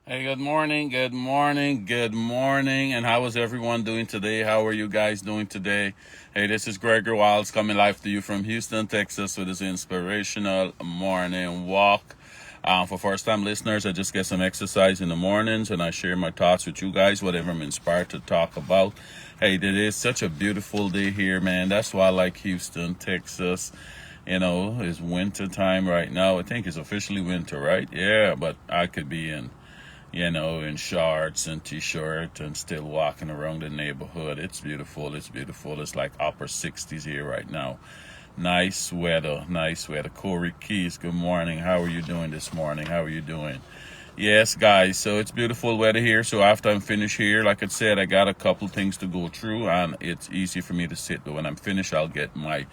Hey, good morning. And how is everyone doing today? How are you guys doing today? Hey, this is Gregory Wiles coming live to you from Houston, Texas with this inspirational morning walk. For first time listeners, I just get some exercise in the mornings and I share my thoughts with you guys, whatever I'm inspired to talk about. Hey, it is such a beautiful day here, man. That's why I like Houston, Texas. It's winter time right now. I think it's officially winter, right? Yeah, but I could be in shorts and t-shirt and still walking around the neighborhood. It's beautiful. It's beautiful. It's like upper 60s here right now. Nice weather. Nice weather. Corey Keys, good morning. How are you doing this morning? How are you doing? Yes, guys. So it's beautiful weather here. So after I'm finished here, like I said, I got a couple things to go through, and it's easy for me to sit. But when I'm finished, I'll get my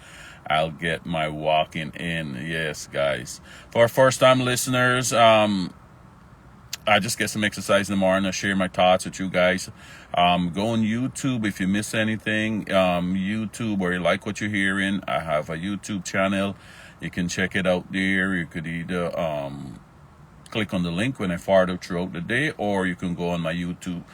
walking in. Yes, guys. For our first time listeners, I just get some exercise in the morning. I share my thoughts with you guys. Go on YouTube if you miss anything. YouTube, or you like what you're hearing, I have a YouTube channel. You can check it out there. You could either click on the link when I forward throughout the day, or you can go on YouTube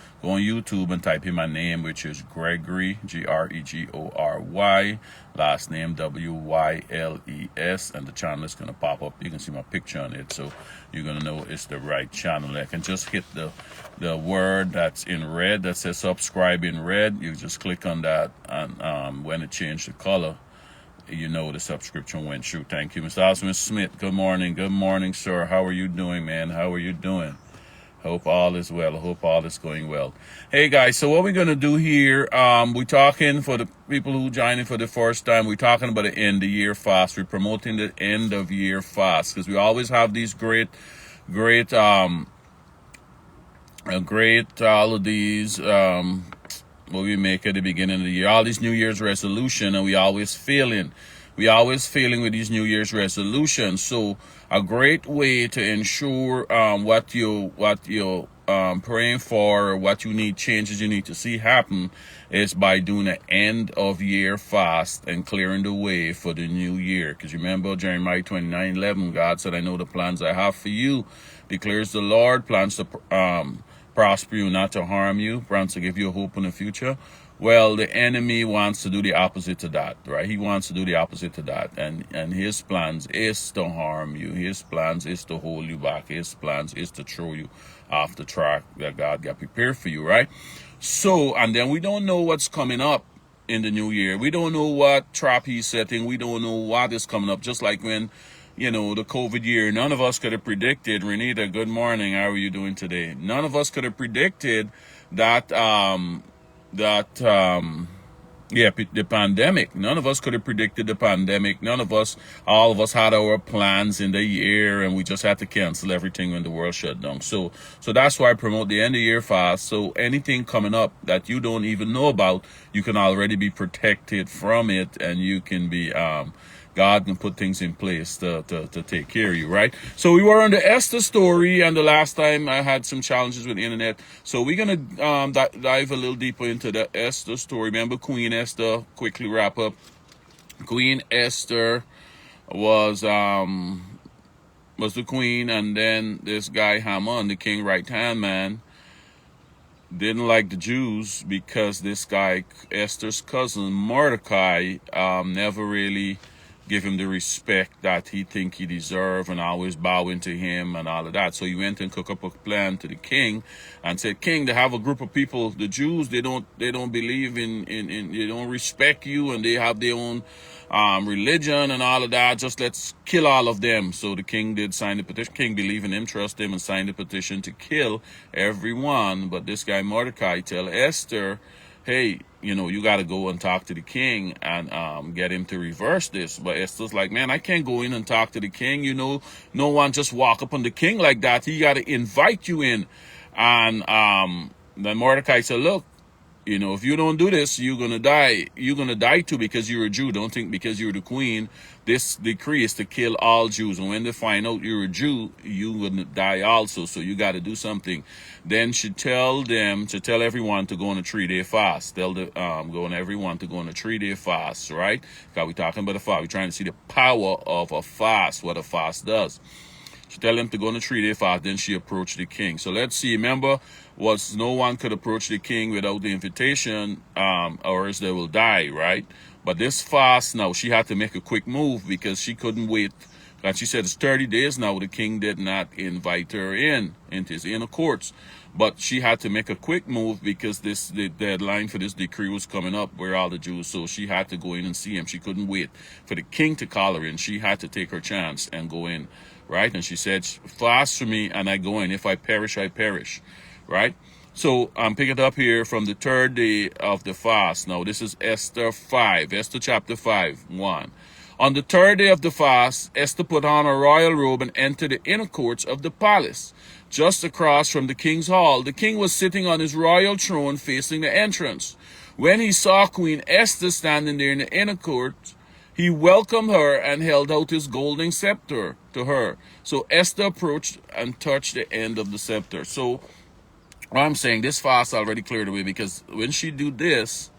and type in my name, which is Gregory, Gregory, last name Wyles, and the channel is going to pop up. You can see my picture on it, so you're going to know it's the right channel. I can just hit the word that's in red that says subscribe in red. You just click on that, and when it changed the color, the subscription went through. Thank you, Mr. Osmond Smith. Good morning. Good morning, sir. How are you doing, man? How are you doing? Hope all is well. Hope all is going well. Hey, guys, so what we're going to do here, we're talking for the people who join in for the first time, we're talking about the end of year fast. We're promoting the end of year fast because we always have these great holidays, what we make at the beginning of the year, all these New Year's resolution, and we always failing with these New Year's resolutions. So a great way to ensure what you're praying for, or what you need, changes you need to see happen, is by doing an end of year fast and clearing the way for the new year. Because remember Jeremiah 29:11, God said, I know the plans I have for you, declares the Lord, plans to prosper you, not to harm you, plans to give you a hope in the future. Well, the enemy wants to do the opposite to that, right? He wants to do the opposite to that. And his plans is to harm you. His plans is to hold you back. His plans is to throw you off the track that God got prepared for you, right? So, and then we don't know what's coming up in the new year. We don't know what trap he's setting. We don't know what is coming up. Just like when the COVID year, none of us could have predicted. Renita, good morning. How are you doing today? None of us could have predicted that, the pandemic. None of us could have predicted the pandemic. All of us had our plans in the year, and we just had to cancel everything when the world shut down. So that's why I promote the end of year fast. So anything coming up that you don't even know about, you can already be protected from it, and you can be, God can put things in place to take care of you, right? So we were on the Esther story, and the last time I had some challenges with the internet. So we're going to dive a little deeper into the Esther story. Remember Queen Esther, quickly wrap up. Queen Esther was the queen, and then this guy Haman, the king right-hand man, didn't like the Jews because this guy, Esther's cousin, Mordecai, never really give him the respect that he think he deserve, and always bowing to him and all of that. So he went and cooked up a plan to the king and said, King, they have a group of people, the Jews, they don't believe in they don't respect you, and they have their own religion and all of that. Just let's kill all of them. So the king did sign the petition. King believed in him, trust him, and signed the petition to kill everyone. But this guy Mordecai tell Esther, hey, you got to go and talk to the king and get him to reverse this. But Esther's like, man, I can't go in and talk to the king. No one just walk up on the king like that. He got to invite you in. And then Mordecai said, look, if you don't do this, you're going to die. You're going to die too, because you're a Jew. Don't think because you're the queen, this decree is to kill all Jews. And when they find out you're a Jew, you're going to die also. So you got to do something. Then she tell everyone to go on a 3-day fast. Tell everyone to go on a 3-day fast, right? Because we're talking about a fast. We're trying to see the power of a fast, what a fast does. She tell him to go on a 3-day fast. Then she approached the king. So let's see. Remember, was no one could approach the king without the invitation, or else they will die, right? But this fast now, she had to make a quick move because she couldn't wait. And she said it's 30 days now. The king did not invite her into his inner courts. But she had to make a quick move because the deadline for this decree was coming up where all the Jews. So she had to go in and see him. She couldn't wait for the king to call her in. She had to take her chance and go in, right? And she said, fast for me and I go in. If I perish, I perish, right? So I'm picking it up here from the 3rd day of the fast. Now, this is Esther 5, Esther chapter 5, 1. On the 3rd day of the fast, Esther put on a royal robe and entered the inner courts of the palace, just across from the king's hall. The king was sitting on his royal throne facing the entrance. When he saw Queen Esther standing there in the inner court, he welcomed her and held out his golden scepter to her. So Esther approached and touched the end of the scepter. So what I'm saying, this fast already cleared away, because when she do this,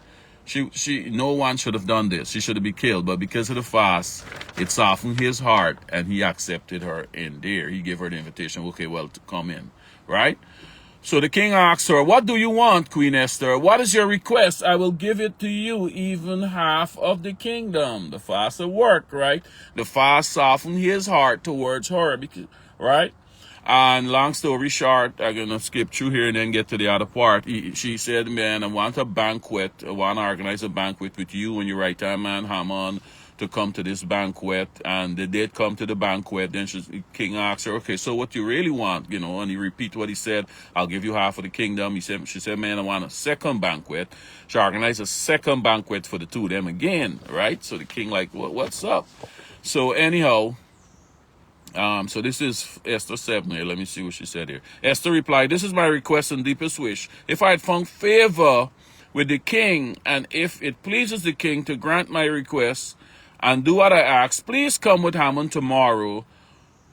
no one should have done this. She should have been killed. But because of the fast, it softened his heart and he accepted her in there. He gave her the invitation. Okay, well, to come in, right? So the king asked her, what do you want, Queen Esther? What is your request? I will give it to you, even half of the kingdom. The fast will work, right? The fast softened his heart towards her, because, right? And long story short, I'm going to skip through here and then get to the other part. She said, man, I want a banquet. I want to organize a banquet with you and your right-hand man, Haman, to come to this banquet. And they did come to the banquet. Then king asked her, okay, so what you really want? And he repeated what he said. I'll give you half of the kingdom. She said, man, I want a second banquet. She organized a second banquet for the two of them again, right? So the king like, what's up? So anyhow, so this is Esther 7 here. Let me see what she said here. Esther replied, this is my request and deepest wish. If I had found favor with the king, and if it pleases the king to grant my request and do what I ask, please come with Haman tomorrow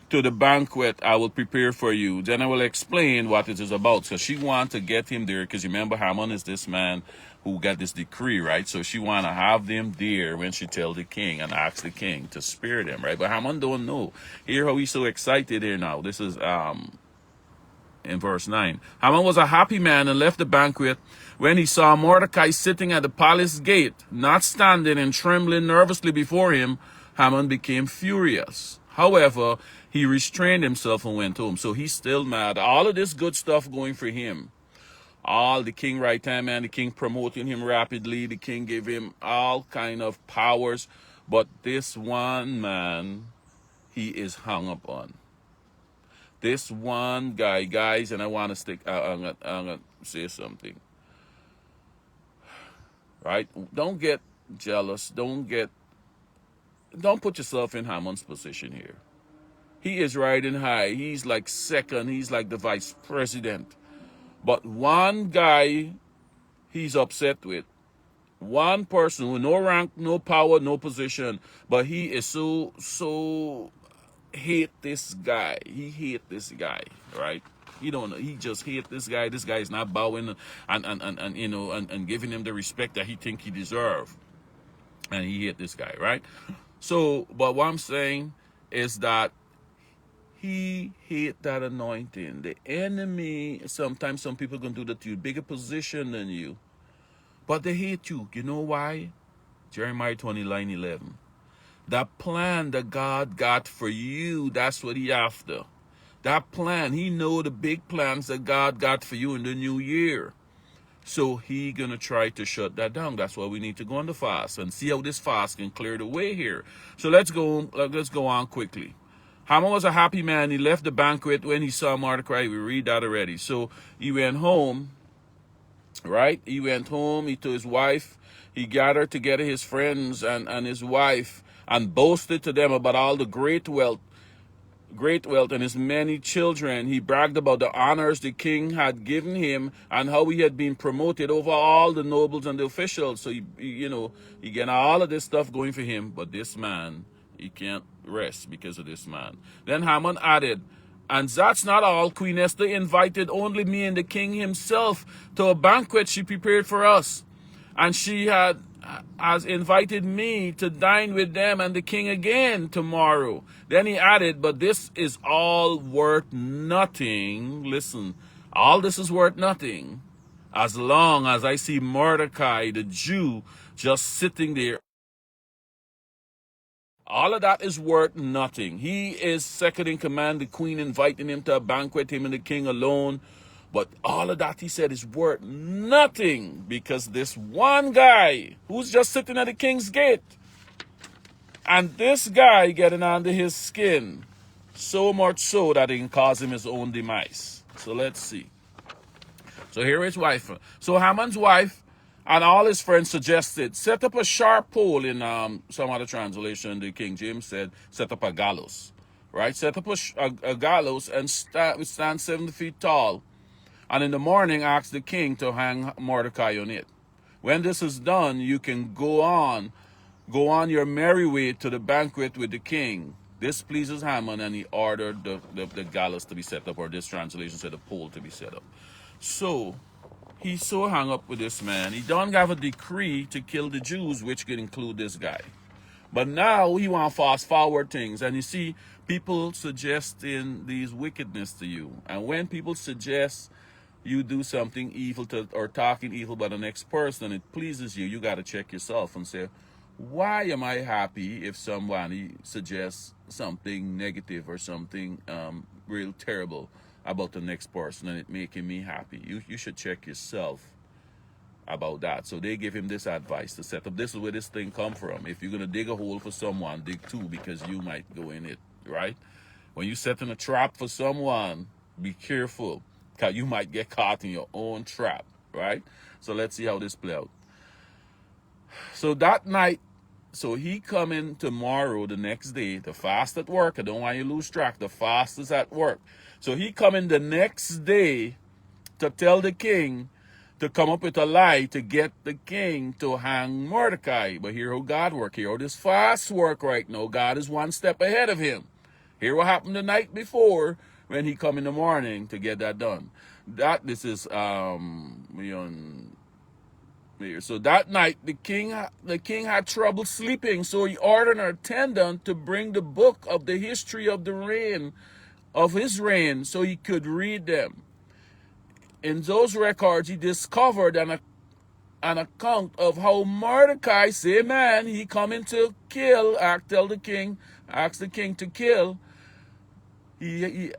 to the banquet I will prepare for you. Then I will explain what it is about. So she wants to get him there, because remember, Haman is this man who got this decree, right? So she want to have them there when she tell the king and ask the king to spare them, right? But Haman don't know. Hear how he's so excited here now. This is in verse 9. Haman was a happy man and left the banquet. When he saw Mordecai sitting at the palace gate, not standing and trembling nervously before him, Haman became furious. However, he restrained himself and went home. So he's still mad. All of this good stuff going for him. All the king right time, man, the king promoting him rapidly. The king gave him all kind of powers. But this one man, he is hung up on. This one guy, guys, and I want to I'm gonna say something. Right? Don't get jealous. Don't put yourself in Haman's position here. He is riding high. He's like second. He's like the vice president. But one guy he's upset with. One person with no rank, no power, no position. But he is so hate this guy. He hate this guy, right? He don't know. He just hate this guy. This guy is not bowing and giving him the respect that he think he deserve. And he hate this guy, right? So, but what I'm saying is that he hate that anointing. The enemy, sometimes some people going to do that to you, bigger position than you. But they hate you. You know why? Jeremiah 29:11. That plan that God got for you, that's what he after. That plan, he know the big plans that God got for you in the new year. So he going to try to shut that down. That's why we need to go on the fast and see how this fast can clear the way here. So let's go on quickly. Haman was a happy man. He left the banquet when he saw Mordecai. We read that already. So he went home, right? He went home. He to his wife. He gathered together his friends and his wife and boasted to them about all the great wealth and his many children. He bragged about the honors the king had given him and how he had been promoted over all the nobles and the officials. So he got all of this stuff going for him. But this man, he can't rest because of this man. Then Haman added, and that's not all. Queen Esther invited only me and the king himself to a banquet she prepared for us. And she had has invited me to dine with them and the king again tomorrow. Then he added, but this is all worth nothing. Listen, all this is worth nothing as long as I see Mordecai, the Jew, just sitting there. All of that is worth nothing. He is second in command, the queen inviting him to a banquet, him and the king alone. But all of that, he said, is worth nothing because this one guy who's just sitting at the king's gate, and this guy getting under his skin, so much so that it can cause him his own demise. So let's see. So here his wife. So Haman's wife and all his friends suggested, set up a sharp pole. In some other translation, the King James said, set up a gallows. Right? Set up a gallows and stand 7 feet tall. And in the morning, ask the king to hang Mordecai on it. When this is done, you can go on your merry way to the banquet with the king. This pleases Haman, and he ordered the gallows to be set up, or this translation said the pole to be set up. So he's so hung up with this man. He don't have a decree to kill the Jews, which could include this guy. But now he want to fast forward things. And you see, people suggesting these wickedness to you. And when people suggest you do something evil or talking evil about the next person, and it pleases you, you got to check yourself and say, why am I happy if somebody suggests something negative or something real terrible about the next person and it making me happy? You should check yourself about that. So they give him this advice to set up. This is where this thing come from. If you're going to dig a hole for someone, dig two, because you might go in it, right? When you setting a trap for someone, be careful, because you might get caught in your own trap, right? So let's see how this play out. So that night, so he coming tomorrow, the next day, the fast at work. I don't want you to lose track. The fast is at work. So he coming the next day to tell the king to come up with a lie to get the king to hang Mordecai. But here how God work. Here how this fast work right now. God is one step ahead of him. Here what happened the night before when he come in the morning to get that done. This is so that night the king had trouble sleeping, so he ordered an attendant to bring the book of the history of his reign so he could read them. In those records he discovered an account of how Mordecai, say man, he coming to kill, ask the king to kill. He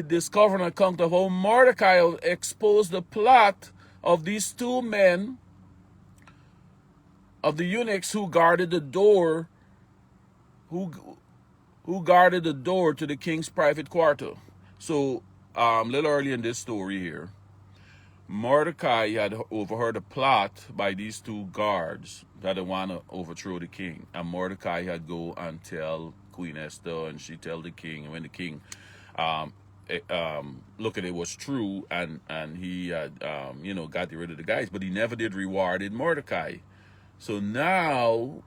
discovered an account of how Mordecai exposed the plot of these two men, of the eunuchs who guarded the door, who guarded the door to the king's private quarter. So, a little early in this story here, Mordecai had overheard a plot by these two guards that they want to overthrow the king. And Mordecai had go and tell Queen Esther, and she tell the king. And when the king look at it was true, and he had got rid of the guys, but he never did rewarded Mordecai. So now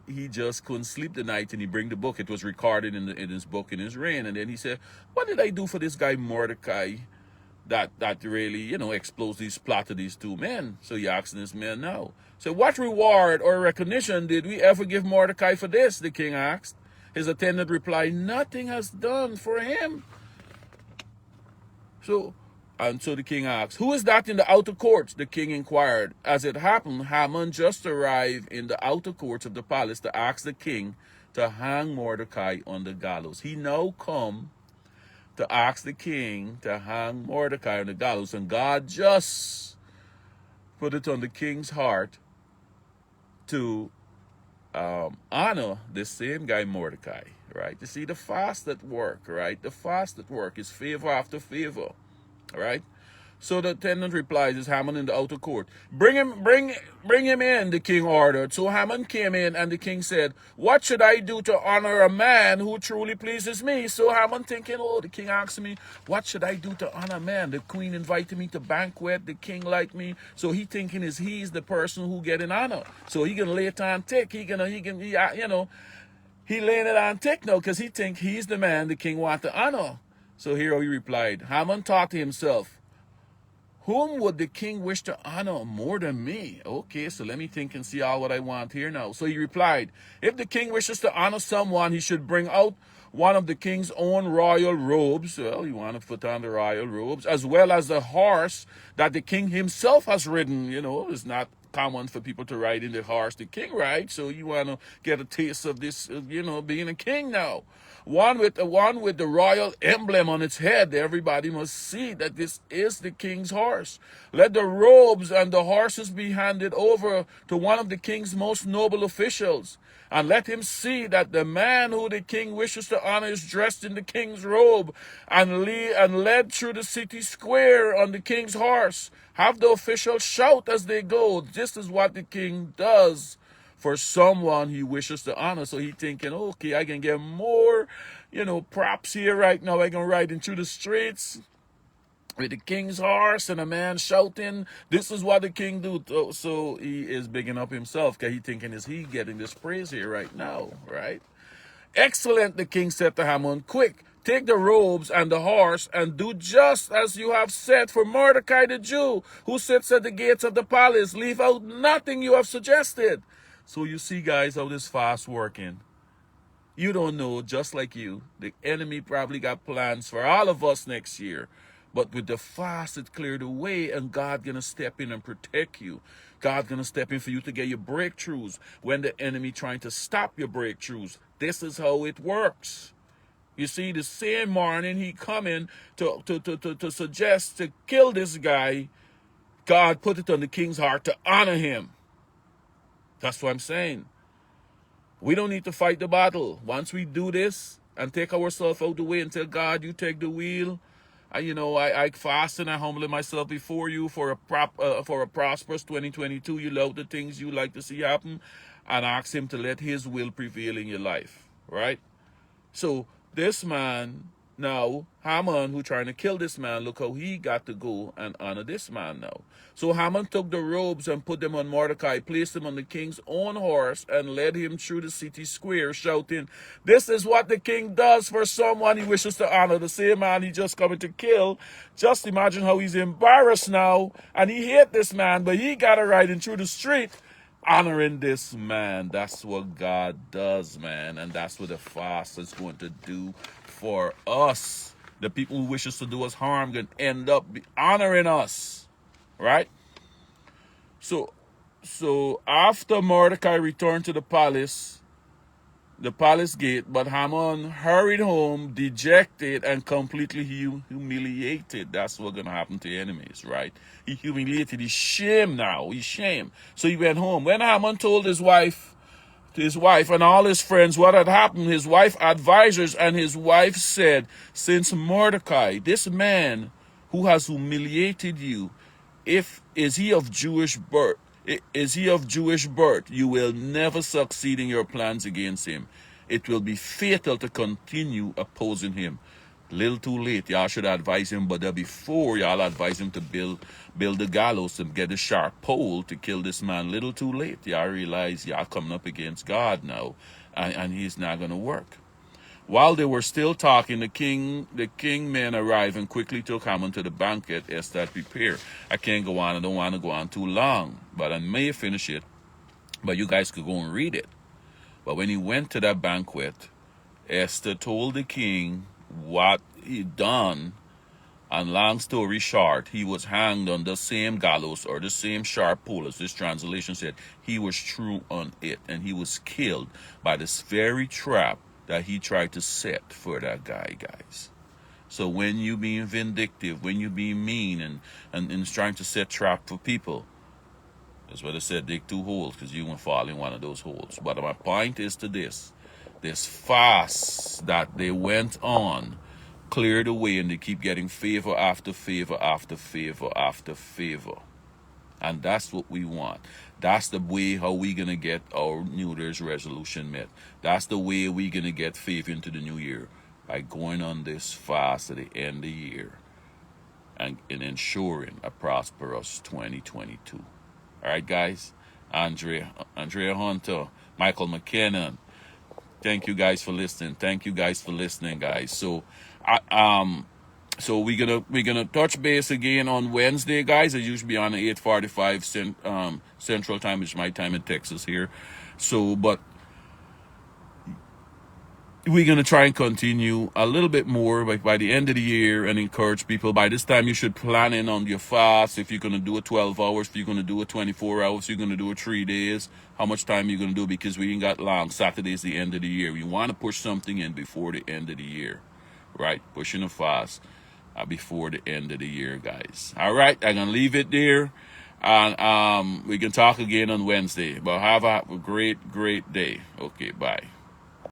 he just couldn't sleep the night, and he bring the book. It was recorded in his book in his reign. And then he said, what did I do for this guy Mordecai that really exposed these plot of these two men? So he asking this man now, so what reward or recognition did we ever give Mordecai for this? The king asked. His attendant replied, nothing has done for him. So the king asked, who is that in the outer courts? The king inquired. As it happened, Haman just arrived in the outer courts of the palace to ask the king to hang Mordecai on the gallows. He now come to ask the king to hang Mordecai on the gallows, and God just put it on the king's heart to honor this same guy Mordecai, right? You see the fast at work, right? The fast at work is favor after favor, right? So the attendant replies, is Haman in the outer court? Bring him in, the king ordered. So Haman came in, and the king said, what should I do to honor a man who truly pleases me? So Haman thinking, the king asked me, what should I do to honor a man? The queen invited me to banquet, the king liked me. So he thinking he's the person who get an honor. So he gonna lay it on thick. He laying it on thick now, because he think he's the man the king want to honor. So here he replied, Haman thought to himself, Whom would the king wish to honor more than me? Okay, so let me think and see all what I want here now. So he replied, if the king wishes to honor someone, he should bring out one of the king's own royal robes. Well, you want to put on the royal robes, as well as the horse that the king himself has ridden. You know, it's not common for people to ride in the horse the king rides, so you want to get a taste of this, being a king now. One with the royal emblem on its head. Everybody must see that this is the king's horse. Let the robes and the horses be handed over to one of the king's most noble officials, and let him see that the man who the king wishes to honor is dressed in the king's robe and led through the city square on the king's horse. Have the officials shout as they go. This is what the king does for someone he wishes to honor. So he thinking, okay, I can get more, props here right now. I can ride into the streets with the king's horse and a man shouting, this is what the king do. So he is bigging up himself because he thinking, is he getting this praise here right now, right? Excellent, the king said to Haman. Quick, take the robes and the horse and do just as you have said for Mordecai the Jew, who sits at the gates of the palace. Leave out nothing you have suggested. So you see, guys, how this fast working. You don't know, just like you, the enemy probably got plans for all of us next year. But with the fast, it cleared the way, and God going to step in and protect you. God going to step in for you to get your breakthroughs when the enemy trying to stop your breakthroughs. This is how it works. You see, the same morning he coming to suggest to kill this guy, God put it on the king's heart to honor him. That's what I'm saying. We don't need to fight the battle. Once we do this and take ourselves out the way and tell God, you take the wheel. I fast and I humble myself before you for a prosperous 2022. You love the things you like to see happen, and ask him to let his will prevail in your life, right? So this man now, Haman, who trying to kill this man, look how he got to go and honor this man now. So Haman took the robes and put them on Mordecai, placed him on the king's own horse, and led him through the city square, shouting, this is what the king does for someone he wishes to honor. The same man he just coming to kill. Just imagine how he's embarrassed now, and he hate this man, but he got to ride in through the street honoring this man. That's what God does, man, and that's what the fast is going to do for us. The people who wish us to do us harm can end up honoring us, right? So after Mordecai returned to the palace gate, but Haman hurried home, dejected and completely humiliated. That's what's going to happen to enemies, right? He humiliated. He's shamed now. He's shamed. So he went home. When Haman told his wife and all his friends what had happened, his wife advisors and his wife said, since Mordecai, this man who has humiliated you, is he of Jewish birth, you will never succeed in your plans against him. It will be fatal to continue opposing him. Little too late. Y'all should advise him, but before y'all advise him to build the gallows and get a sharp pole to kill this man. Little too late. Y'all realize y'all coming up against God now, and he's not going to work. While they were still talking, the king men arrived and quickly took Haman to the banquet Esther had prepared. I can't go on. I don't want to go on too long, but I may finish it. But you guys could go and read it. But when he went to that banquet, Esther told the king what he'd done, and long story short, he was hanged on the same gallows or the same sharp pole, as this translation said. He was true on it, and he was killed by this very trap that he tried to set for that guy, guys. So when you being vindictive, when you being mean and trying to set trap for people, that's what I said, dig 2 holes, because you won't fall in one of those holes. But my point is to this fast that they went on cleared the way, and they keep getting favor after favor after favor after favor. And that's what we want. That's the way how we going to get our New Year's resolution met. That's the way we going to get favor into the new year, by going on this fast at the end of the year and ensuring a prosperous 2022. All right, guys. Andrea Hunter, Michael McKinnon. Thank you guys for listening. Thank you guys for listening, guys. So, So we're gonna touch base again on Wednesday, guys. I usually be on 8:45 Central Time, which is my time in Texas here. So, but we're going to try and continue a little bit more by the end of the year and encourage people. By this time, you should plan in on your fast. If you're going to do it 12 hours, if you're going to do it 24 hours, if you're going to do it 3 days, how much time you're going to do, because we ain't got long. Saturday's the end of the year. You want to push something in before the end of the year, right? Pushing a fast before the end of the year, guys. All right, I'm going to leave it there. And we can talk again on Wednesday. But have a great, great day. Okay, bye.